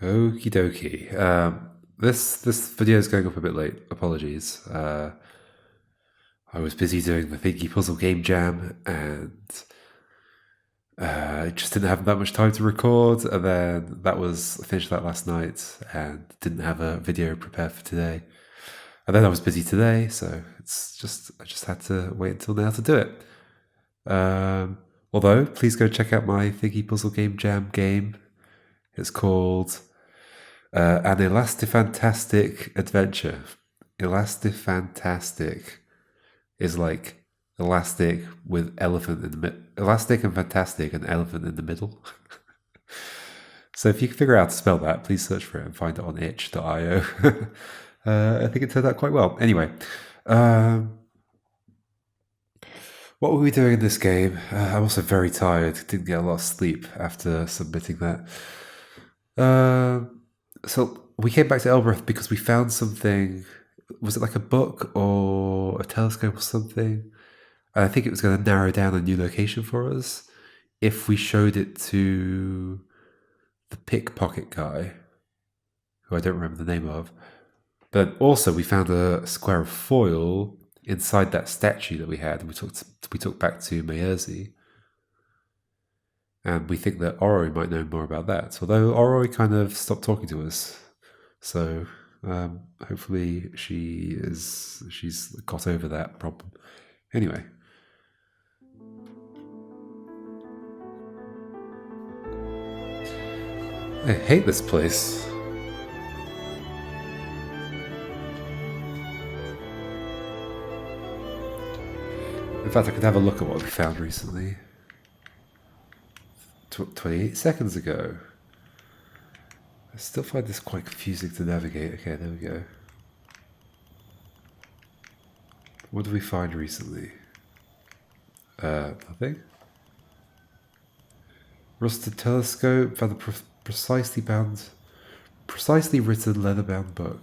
Okie dokie. This video is going up a bit late. Apologies. I was busy doing the Thinky Puzzle Game Jam, and I just didn't have that much time to record. And then finished that last night, and didn't have a video prepared for today. And then I was busy today, so I just had to wait until now to do it. Although, please go check out my Thinky Puzzle Game Jam game. It's called An Elastifantastic Adventure. Elastifantastic is like elastic with elephant in the middle. Elastic and fantastic and elephant in the middle. So if you can figure out how to spell that, please search for it and find it on itch.io. I think it turned out quite well. Anyway, what were we doing in this game? I'm also very tired. Didn't get a lot of sleep after submitting that. So we came back to Elbreth because we found something. Was it like a book or a telescope or something? And I think it was going to narrow down a new location for us if we showed it to the pickpocket guy, who I don't remember the name of. But also we found a square of foil inside that statue that we had. We took back to Maerzi. And we think that Oroi might know more about that. Although Oroi kind of stopped talking to us. So hopefully she's got over that problem. Anyway. I hate this place. In fact, I could have a look at what we found recently. 28 seconds ago. I still find this quite confusing to navigate. Okay, there we go. What did we find recently? Nothing. Rusted telescope, found a precisely written leather-bound book.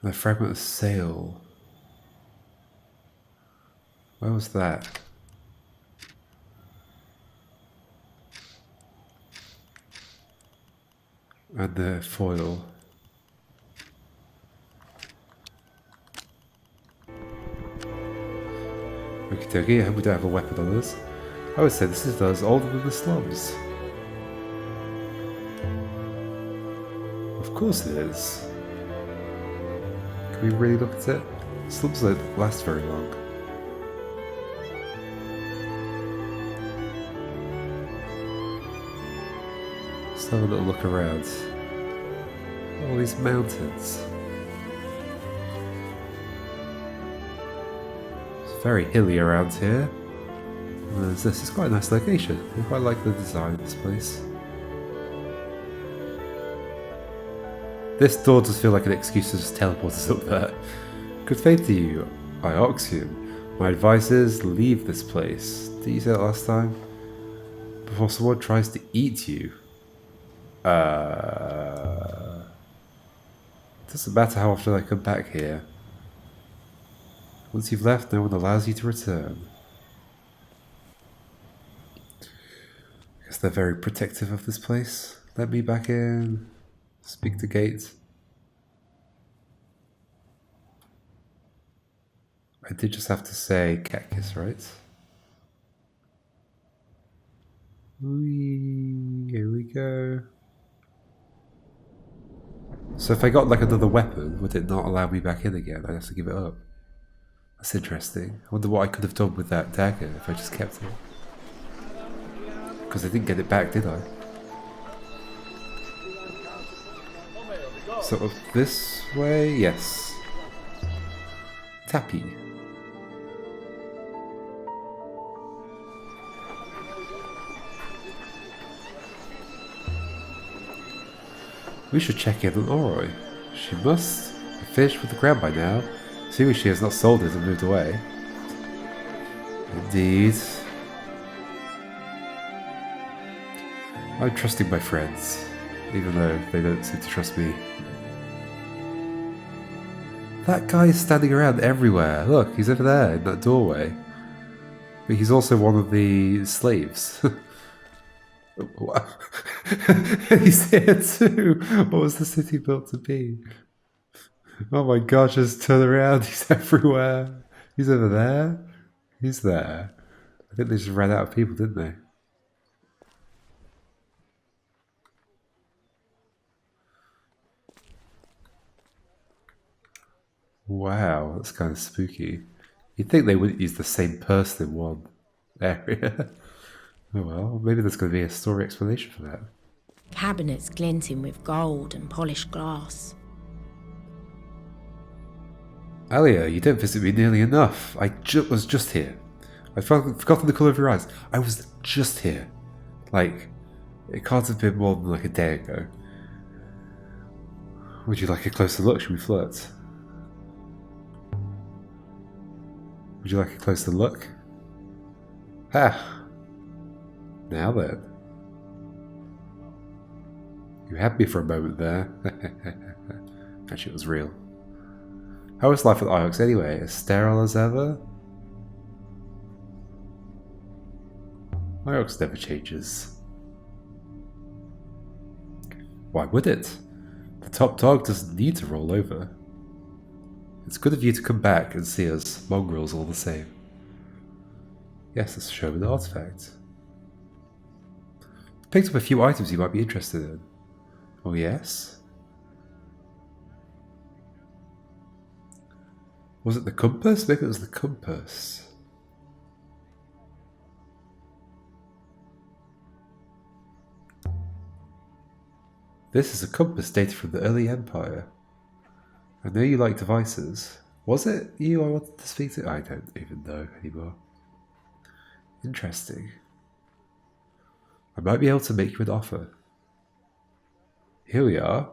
And a fragment of sail. Where was that? And the foil. Okie dokie, I hope we don't have a weapon on us. I would say this is us older than the slums. Of course it is. Can we really look at it? Slums don't last very long. Let's have a little look around. All these mountains. It's very hilly around here. And this is quite a nice location. I quite like the design of this place. This door does feel like an excuse to just teleport us up there. Good faith to you, Ioxian. My advice is leave this place. Did you say that last time? Before someone tries to eat you. Doesn't matter how often I come back here. Once you've left, no one allows you to return. I guess they're very protective of this place. Let me back in. Speak to Gate. I did just have to say cat kiss, right? Here we go. So if I got like another weapon, would it not allow me back in again? I'd have to give it up. That's interesting. I wonder what I could have done with that dagger if I just kept it. Because I didn't get it back, did I? Sort of this way? Yes. Tappy. We should check in on Oroi. She must have finished with the ground by now, assuming she has not sold it and moved away. Indeed. I'm trusting my friends, even though they don't seem to trust me. That guy is standing around everywhere. Look, he's over there in that doorway. But he's also one of the slaves. What? He's here too. What was the city built to be? Oh my gosh, just turn around. He's everywhere. He's over there. He's there. I think they just ran out of people, didn't they? Wow, that's kind of spooky. You'd think they wouldn't use the same person in one area. Oh well, maybe there's going to be a story explanation for that. Cabinets glinting with gold and polished glass. Aliya, you don't visit me nearly enough. I was just here. I've forgotten the colour of your eyes. I was just here. Like, it can't have been more than like a day ago. Would you like a closer look? Should we flirt? Would you like a closer look? Ah. Now then. You had me for a moment there. Actually, it was real. How was life at Iox anyway? As sterile as ever? Iox never changes. Why would it? The top dog doesn't need to roll over. It's good of you to come back and see us mongrels all the same. Yes, let's show an artifact. Picked up a few items you might be interested in. Oh yes? Was it the compass? Maybe it was the compass. This is a compass dated from the early Empire. I know you like devices. Was it you I wanted to speak to? I don't even know anymore. Interesting. I might be able to make you an offer. Here we are.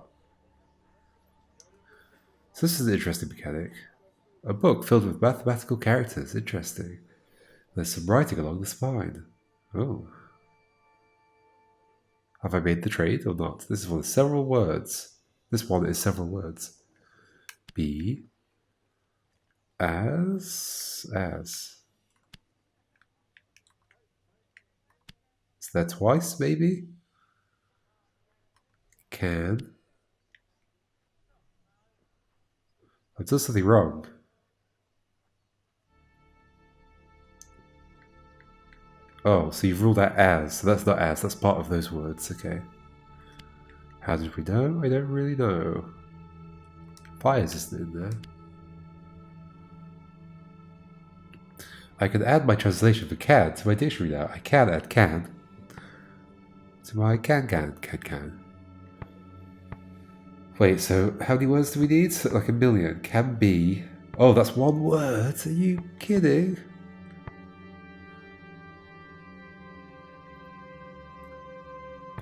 So this is an interesting mechanic. A book filled with mathematical characters. Interesting. There's some writing along the spine. Oh. Have I made the trade or not? This is one of several words. This one is several words. Be as. Is that twice, maybe? Can. I've done something wrong. Oh, so you've ruled out as. So that's not as, that's part of those words, okay. How did we know? I don't really know. Fires isn't in there. I can add my translation for can to my dictionary now. I can add can to my can. Wait, so how many words do we need? Like a million. Can be. Oh, that's one word? Are you kidding?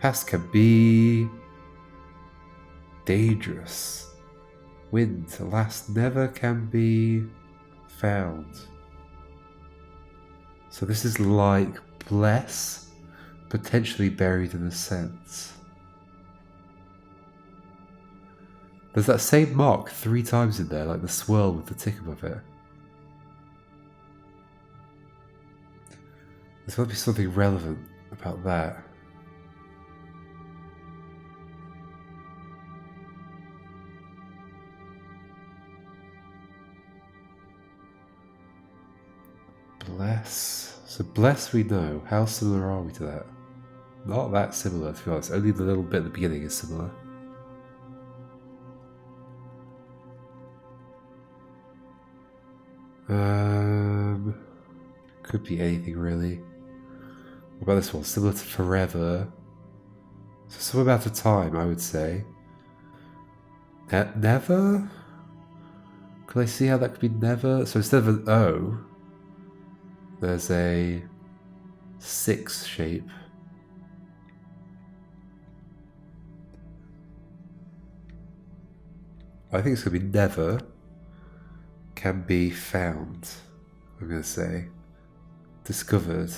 Past can be dangerous. Wind, alas, never can be found. So this is like bless, potentially buried in a sense. There's that same mark 3 times in there, like the swirl with the tick above it. There's got to be something relevant about that. Bless. So bless we know. How similar are we to that? Not that similar, to be honest. Only the little bit at the beginning is similar. Could be anything really. What about this one? Similar to forever. So some amount of time, I would say. Never? Could I see how that could be never? So instead of an O, there's a 6 shape. I think it's going to be never can be found. I'm going to say discovered.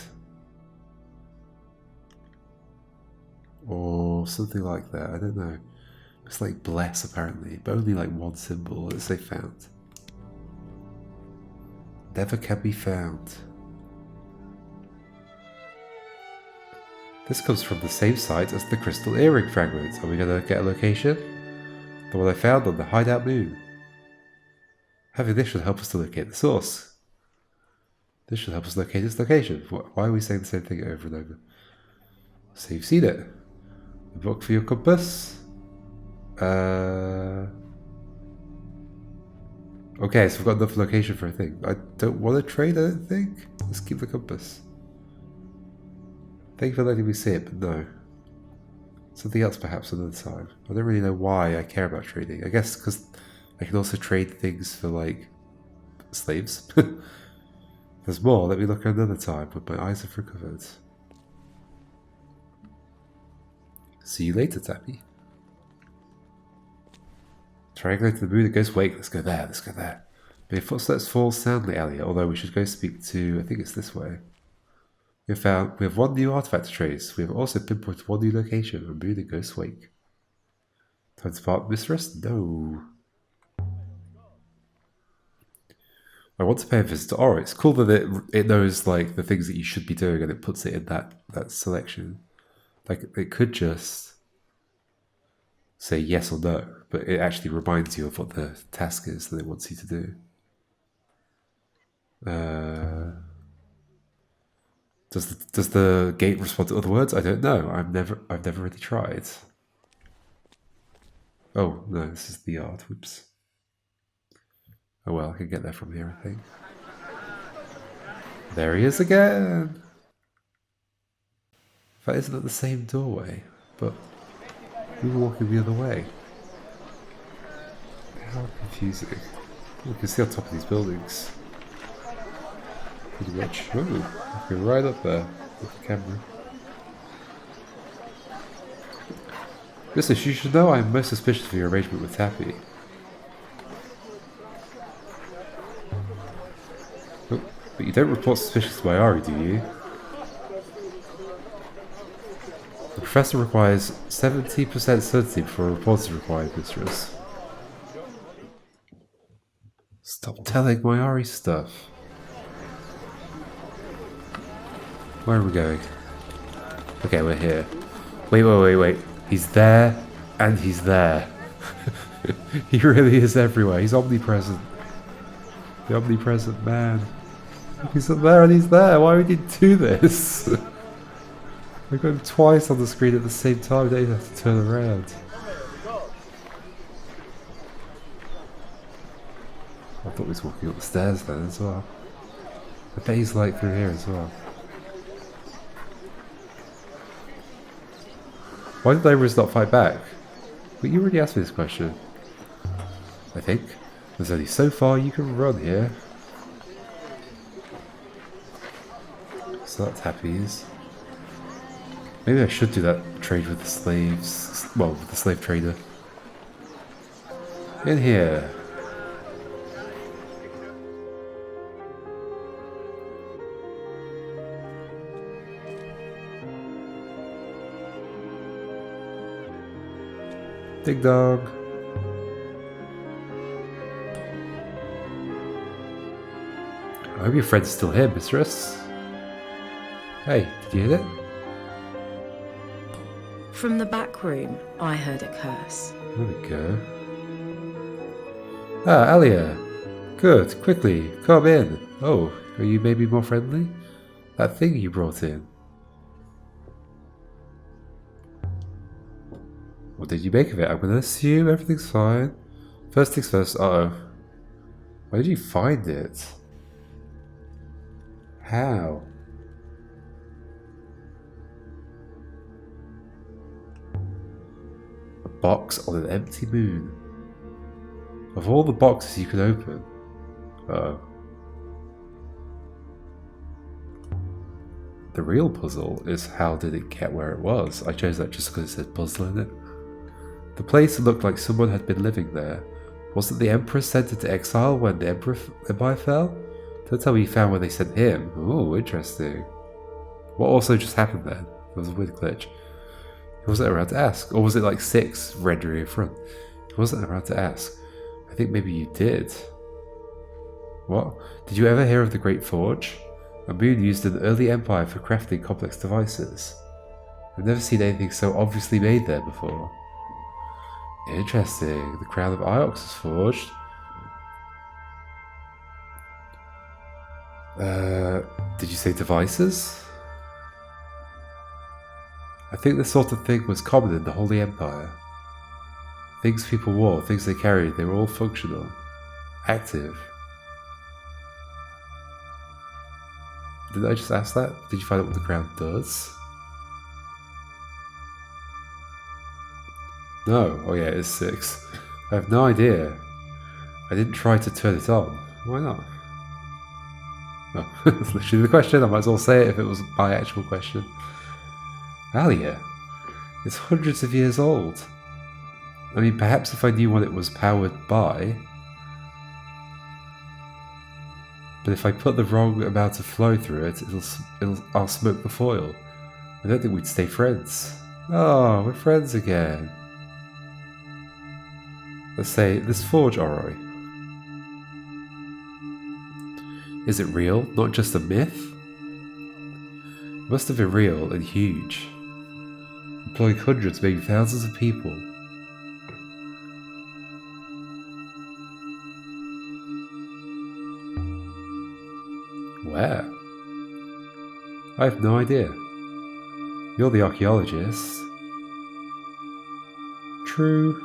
Or something like that. I don't know. It's like bless apparently, but only like one symbol. Let's say found. Never can be found. This comes from the same site as the crystal earring fragment. Are we going to get a location? The one I found on the hideout moon. Having this should help us to locate the source. This should help us locate its location. Why are we saying the same thing over and over? So you've seen it. The book for your compass. Okay, so we've got enough location for a thing. I don't want to trade, I don't think. Let's keep the compass. Thank you for letting me see it, but no. Something else perhaps another time. I don't really know why I care about trading. I guess because I can also trade things for, like, slaves. There's more. Let me look another time when my eyes have recovered. See you later, Tappy. Triangulate to the moon and goes, wait, let's go there, let's go there. May footsteps fall soundly, Aliya, although we should go speak to, I think it's this way. We have one new artifact to trace. We have also pinpointed one new location, a moon and Ghost Wake. Time to part, mistress? No. I want to pay a visit to Oro. It's cool that it knows, like, the things that you should be doing and it puts it in that selection. Like, it could just say yes or no, but it actually reminds you of what the task is that it wants you to do. Does the gate respond to other words? I don't know. I've never really tried. Oh no, this is the yard. Whoops. Oh well, I can get there from here, I think. There he is again. That isn't at the same doorway, but we were walking the other way. How confusing. You can see on top of these buildings. Pretty much. Oh, you're right up there with the camera. Listen, you should know I'm most suspicious of your arrangement with Tappy. Oh, but you don't report suspicious to Ari, do you? The professor requires 70% certainty before a report is required, mistress. Stop telling my Ari stuff. Where are we going? Okay, we're here. Wait. He's there, and he's there. He really is everywhere. He's omnipresent. The omnipresent man. He's up there and he's there. Why would you do this? I got him twice on the screen at the same time. They have to turn around. I thought he was walking up the stairs then as well. I bet he's like through here as well. Why did Laborers not fight back? But you already asked me this question. I think. There's only so far you can run here. So that's Happy's. Maybe I should do that trade with the slaves. Well, with the slave trader. In here. Big dog. I hope your friend's still here, mistress. Hey, did you hear that? From the back room, I heard a curse. There we go. Ah, Aliya. Good, quickly, come in. Oh, are you maybe more friendly? That thing you brought in. What did you make of it? I'm gonna assume everything's fine. First things first, uh-oh. Where did you find it? How? A box on an empty moon. Of all the boxes you could open. Uh-oh. The real puzzle is how did it get where it was? I chose that just because it said puzzle in it. The place looked like someone had been living there. Wasn't the Emperor sent into exile when the Empire fell? Don't tell me you found where they sent him. Oh, interesting. What also just happened then? There was a weird glitch. He wasn't around to ask. Or was it like 6 rendering in front? He wasn't around to ask. I think maybe you did. What? Did you ever hear of the Great Forge? A moon used in the early Empire for crafting complex devices. I've never seen anything so obviously made there before. Interesting. The crown of Iox is forged. Did you say devices? I think this sort of thing was common in the Holy Empire. Things people wore, things they carried, they were all functional. Active. Did I just ask that? Did you find out what the crown does? No. Oh yeah, it is 6. I have no idea. I didn't try to turn it on. Why not? Oh, that's literally the question. I might as well say it if it was my actual question. Aliya, it's hundreds of years old. I mean, perhaps if I knew what it was powered by. But if I put the wrong amount of flow through it, I'll smoke the foil. I don't think we'd stay friends. Oh, we're friends again. Let's say, this forge, Oroi. Is it real? Not just a myth? It must have been real and huge. Employing hundreds, maybe thousands of people. Where? I have no idea. You're the archaeologist. True.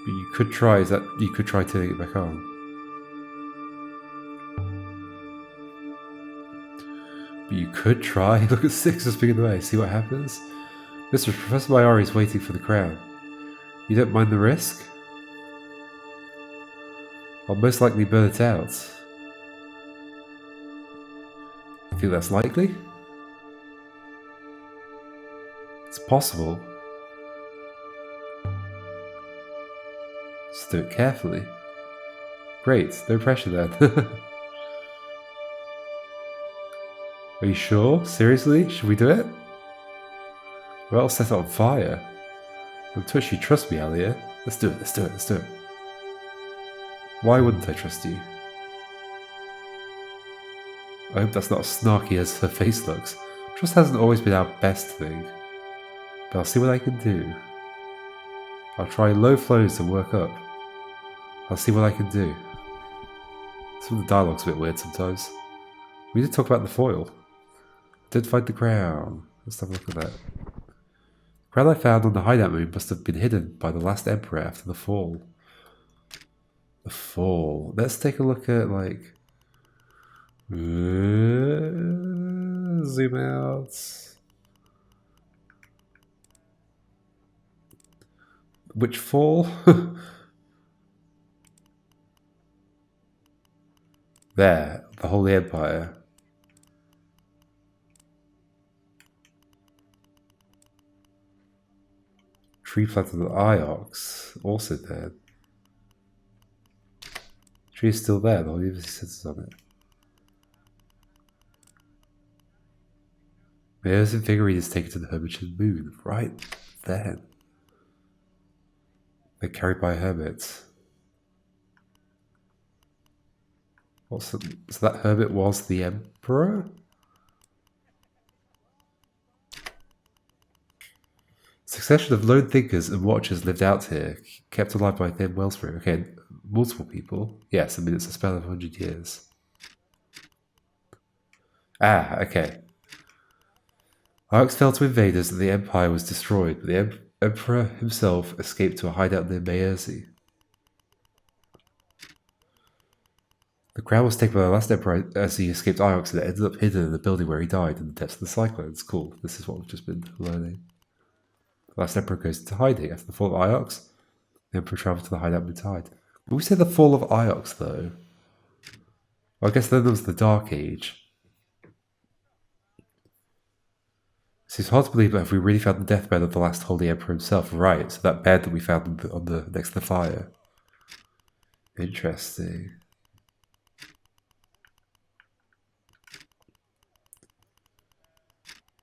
But you could try, you could try turning it back on. But you could try. Look at 6 just being in the way. See what happens? Mr. Professor Mayari is waiting for the crown. You don't mind the risk? I'll most likely burn it out. You think that's likely? It's possible. Just do it carefully. Great, no pressure then. Are you sure? Seriously? Should we do it? Or else set it on fire. I'm touched you trust me, Aliya. Let's do it, let's do it, let's do it. Why wouldn't I trust you? I hope that's not as snarky as her face looks. Trust hasn't always been our best thing. But I'll see what I can do. I'll try low flows to work up. I'll see what I can do. Some of the dialogue's a bit weird sometimes. We did talk about the foil. Did find the crown. Let's have a look at that. The crown I found on the hideout moon must have been hidden by the last emperor after the fall. The fall. Let's take a look at, like... zoom out. Which fall? There, the Holy Empire. Tree planted at Iox, also dead. Tree is still there, the whole university sits on it. Mayor's figurine is taken to the Hermitage moon, right then. They're carried by hermits. So that hermit was the emperor? Succession of lone thinkers and watchers lived out here, kept alive by a thin wellspring. Okay, multiple people. Yes, I mean it's a span of 100 years. Ah, okay. Iox fell to invaders and the empire was destroyed, but the emperor himself escaped to a hideout near Meerzi. The crown was taken by the last emperor as he escaped Iox and it ended up hidden in the building where he died in the depths of the cyclones. Cool, this is what we've just been learning. The last emperor goes into hiding after the fall of Iox. The emperor travels to the hideout mid-tide. When we say the fall of Iox, though, well, I guess then there was the Dark Age. It's hard to believe that if we really found the deathbed of the last Holy Emperor himself, right? So that bed that we found on the next to the fire. Interesting.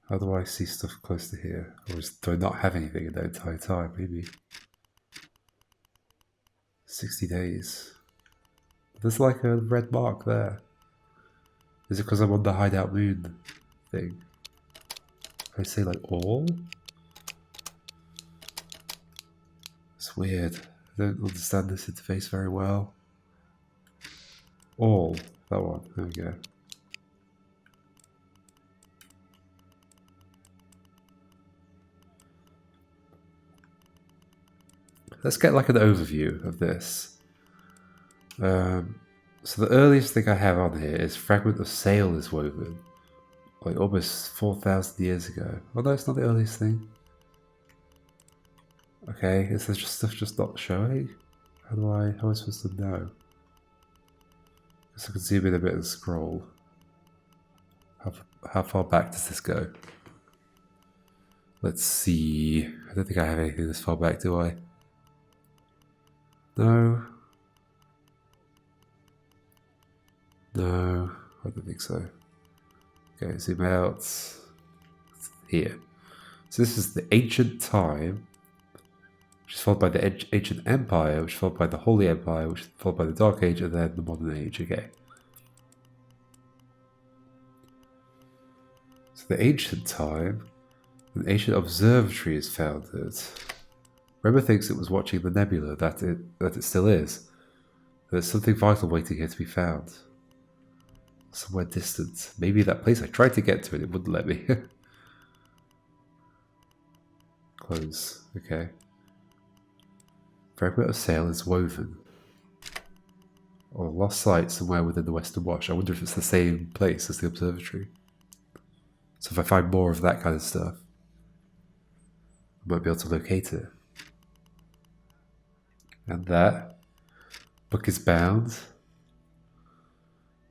How do I see stuff close to here? Or do I not have anything in that entire time? Maybe 60 days. There's like a red mark there. Is it because I'm on the hideout moon thing? I say like all? It's weird. I don't understand this interface very well. All. That one. There we go. Let's get like an overview of this. So the earliest thing I have on here is fragment of sail is woven. Like almost 4,000 years ago. Oh no, it's not the earliest thing. Okay, is there just stuff just not showing? How am I supposed to know? Guess I can zoom in a bit and scroll. How far back does this go? Let's see. I don't think I have anything this far back, do I? No. No, I don't think so. Okay, zoom out. Here. So this is the ancient time, which is followed by the ancient empire, which is followed by the Holy Empire, which is followed by the Dark Age, and then the Modern Age. Okay. So the ancient time, an ancient observatory is founded. Remember thinks it was watching the Nebula, that it still is. There's something vital waiting here to be found. Somewhere distant. Maybe that place I tried to get to and it wouldn't let me. Close. Okay. Fragment of sail is woven. Or a lost site somewhere within the Western Wash. I wonder if it's the same place as the observatory. So if I find more of that kind of stuff, I might be able to locate it. And that book is bound.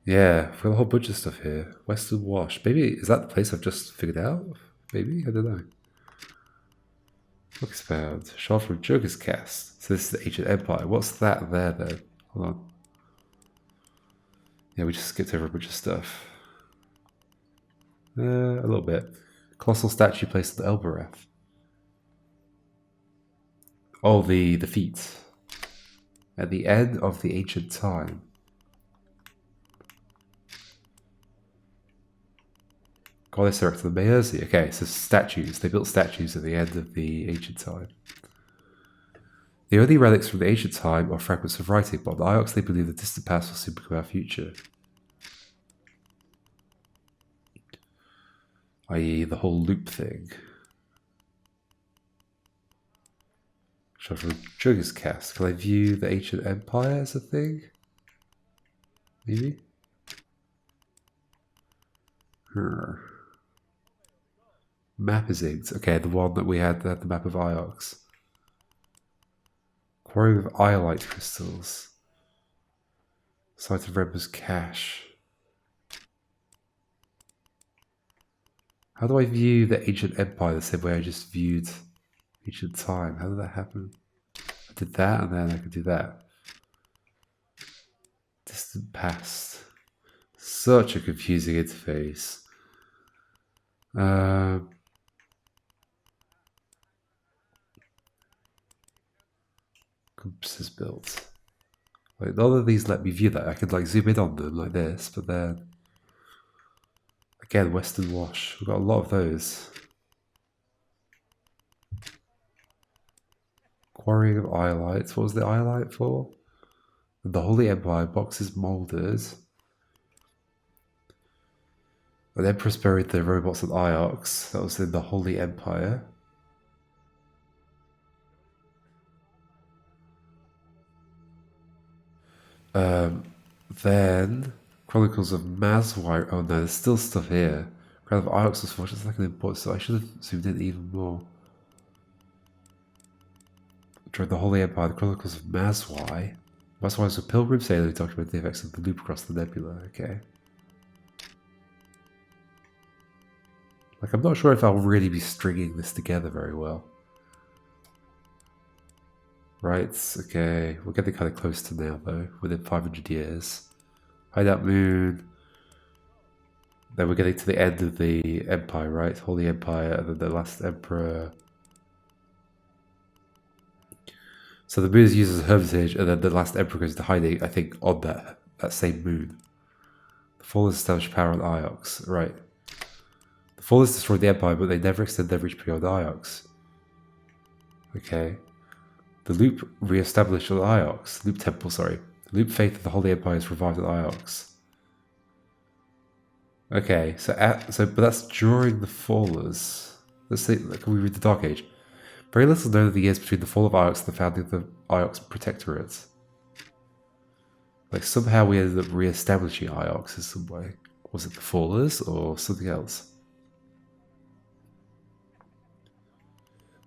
Yeah, we've got a whole bunch of stuff here. Western Wash. Maybe, is that the place I've just figured out? Maybe? I don't know. Book is bound. Shot from Joker's cast. So this is the Ancient Empire. What's that there then? Hold on. Yeah, we just skipped over a bunch of stuff. A little bit. Colossal statue placed at the Elbereth. Oh, the feet. At the end of the ancient time. Goddess erected the Meerzi. Okay, so statues. They built statues at the end of the ancient time. The only relics from the ancient time are fragments of writing, but on Iox they believe the distant past will soon become our future. I.e. the whole loop thing. Shot from Joker's cast. Can I view the ancient empire as a thing? Maybe? Map is inked. Okay, the one that we had, the map of Iox. Quarry of iolite crystals. Site of Rebel's cache. How do I view the ancient empire the same way I just viewed ancient time? How did that happen? I did that and then I could do that. Distant past. Such a confusing interface. Compass is built. Like, none of these let me view that. I could like zoom in on them like this, but then again, Western Wash. We've got a lot of those. Quarrying of iolites. What was the iolite for? The Holy Empire. Boxes molded. An Empress buried the robots at Iox. That was in the Holy Empire. Then Chronicles of Mazwire. Oh no, there's still stuff here. Crown of Iox was forged. That's like an important stuff. I should have zoomed in even more. During the Holy Empire, the Chronicles of Mazwire. Mazwire was a pilgrim sailor who documented the effects of the loop across the nebula. Okay. Like, I'm not sure if I'll really be stringing this together very well. Right, okay. We're getting kind of close to now, though. Within 500 years. Hideout Moon. Then we're getting to the end of the Empire, right? Holy Empire, and then the last Emperor. So the moon is used as a hermitage, and then the last Emperor goes into hiding, I think, on that same moon. The fall has established power on Iox, right. The Fallen destroyed the Empire, but they never extended their reach beyond Iox. Okay. The Loop re-established on Iox. Loop Temple, sorry. The Loop faith of the Holy Empire is revived at Iox. Okay, but that's during the Fallers. Let's see, can we read the Dark Age? Very little is known of the years between the fall of Iox and the founding of the Iox Protectorate. Like, somehow we ended up re-establishing Iox in some way. Was it the Fallers or something else?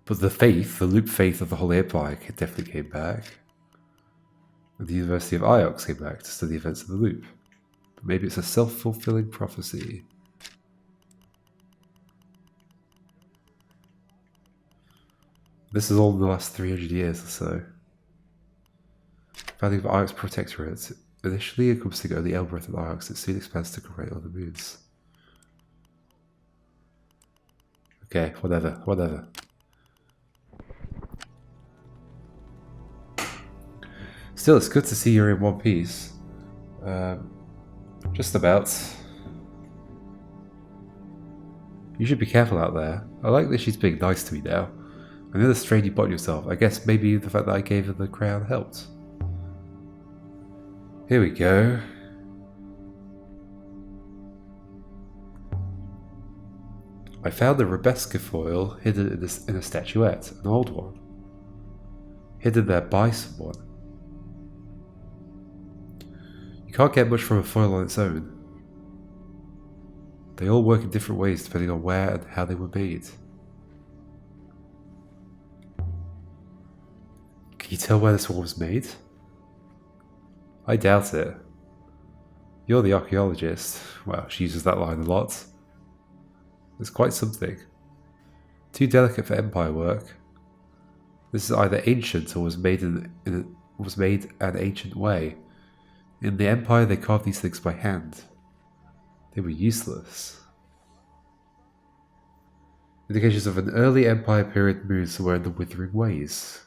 But the faith, the Loop faith of the Holy Empire definitely came back. And the University of Iox came back to study events of the Loop. But maybe it's a self-fulfilling prophecy. This is all in the last 300 years or so. Founding of Iox Protectorate. Initially encompassing only Elbereth and Iox, it soon expands to great other moons. Okay, whatever. Still, it's good to see you're in one piece. Just about. You should be careful out there. I like that she's being nice to me now. I know the strain you put on yourself. I guess maybe the fact that I gave her the crown helped. Here we go. I found a Rebesca foil hidden in a statuette, an old one. Hidden there by someone. You can't get much from a foil on its own. They all work in different ways depending on where and how they were made. Can you tell where this one was made? I doubt it. You're the archaeologist. Well, she uses that line a lot. It's quite something. Too delicate for empire work. This is either ancient or was made an ancient way. In the empire, they carved these things by hand. They were useless. Indications of an early empire period moon somewhere in the Withering Ways.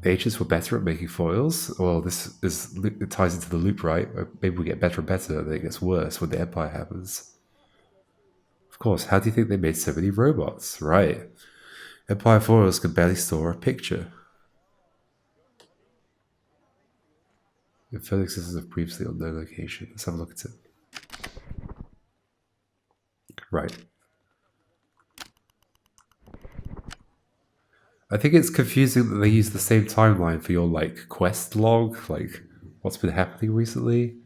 The ancients were better at making foils. Well, it ties into the loop, right? Maybe we get better and better, and then it gets worse when the empire happens. Of course, how do you think they made so many robots? Right. Empire foils can barely store a picture. Infernal existence of previously unknown location. Let's have a look at it. Right. I think it's confusing that they use the same timeline for your, like, quest log, like, what's been happening recently,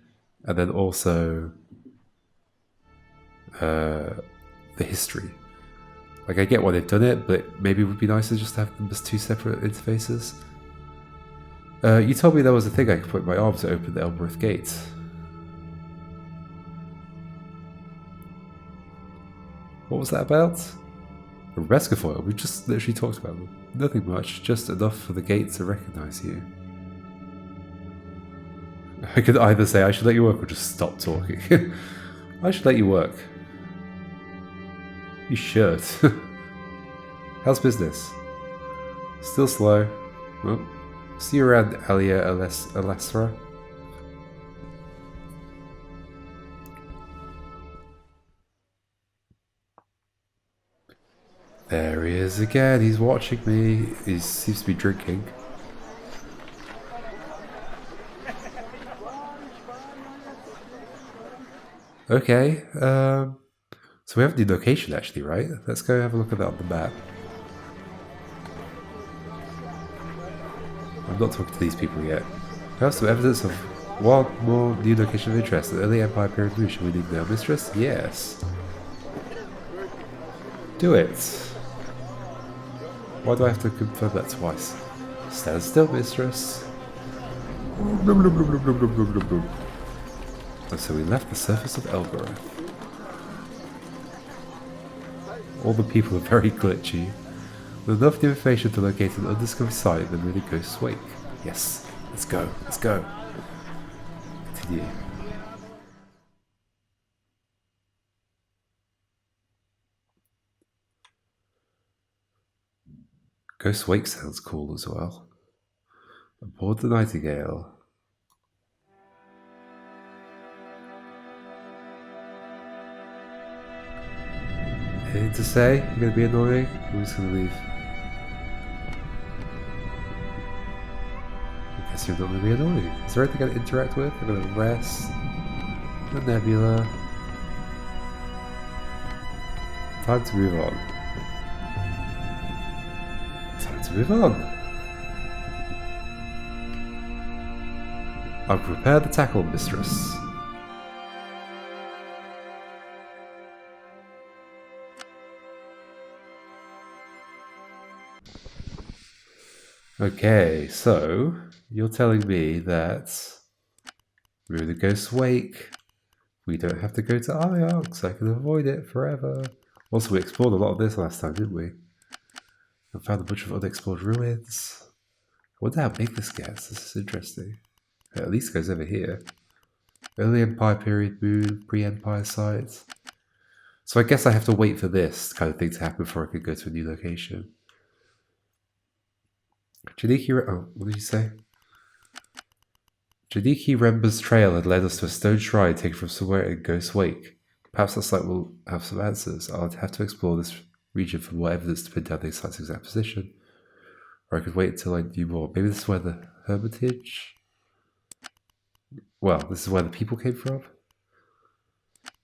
and then also the history. Like, I get why they've done it, but maybe it would be nicer just to have them as two separate interfaces. You told me there was a thing I could put in my arm to open the Elbereth gate. What was that about? A Rebesca foil? We just literally talked about them. Nothing much, just enough for the gate to recognize you. I could either say I should let you work or just stop talking. I should let you work. You should. How's business? Still slow. Well, see you around, Aliya Elasra. There he is again. He's watching me. He seems to be drinking. Okay. So we have the location actually, right? Let's go have a look at that on the map. I'm not talking to these people yet. We have some evidence of one more new location of interest. The early Empire period moon. Shall we leave now, mistress? Yes. Do it. Why do I have to confirm that twice? Stand still, mistress. And so we left the surface of Elbereth. All the people are very glitchy. With enough new information to locate an undiscovered site, the moon Ghost's wake. Yes, let's go, let's go. Continue. Ghost's wake sounds cool as well. Aboard the Nightingale. Anything to say? You're going to be annoying? We're just going to leave. I guess you're not going to be annoying. Is there anything I can interact with? I'm going to rest. The Nebula. Time to move on. Time to move on. I'll prepare the tackle, mistress. Okay, so you're telling me that we're in the Ghost's wake. We don't have to go to Iox. I can avoid it forever. Also, we explored a lot of this last time, didn't we? And found a bunch of unexplored ruins. I wonder how big this gets. This is interesting. It at least goes over here. Early Empire period moon, pre-Empire sites. So I guess I have to wait for this kind of thing to happen before I can go to a new location. What did you say? Janiki Remba's trail had led us to a stone shrine taken from somewhere in Ghost's Wake. Perhaps that site will have some answers. I'll have to explore this region for more evidence to pin down the site's exact position. Or I could wait until I knew more. Maybe this is where the Hermitage... Well, this is where the people came from?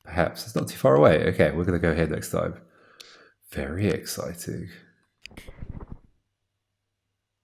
Perhaps. It's not too far away. Okay, we're going to go here next time. Very exciting.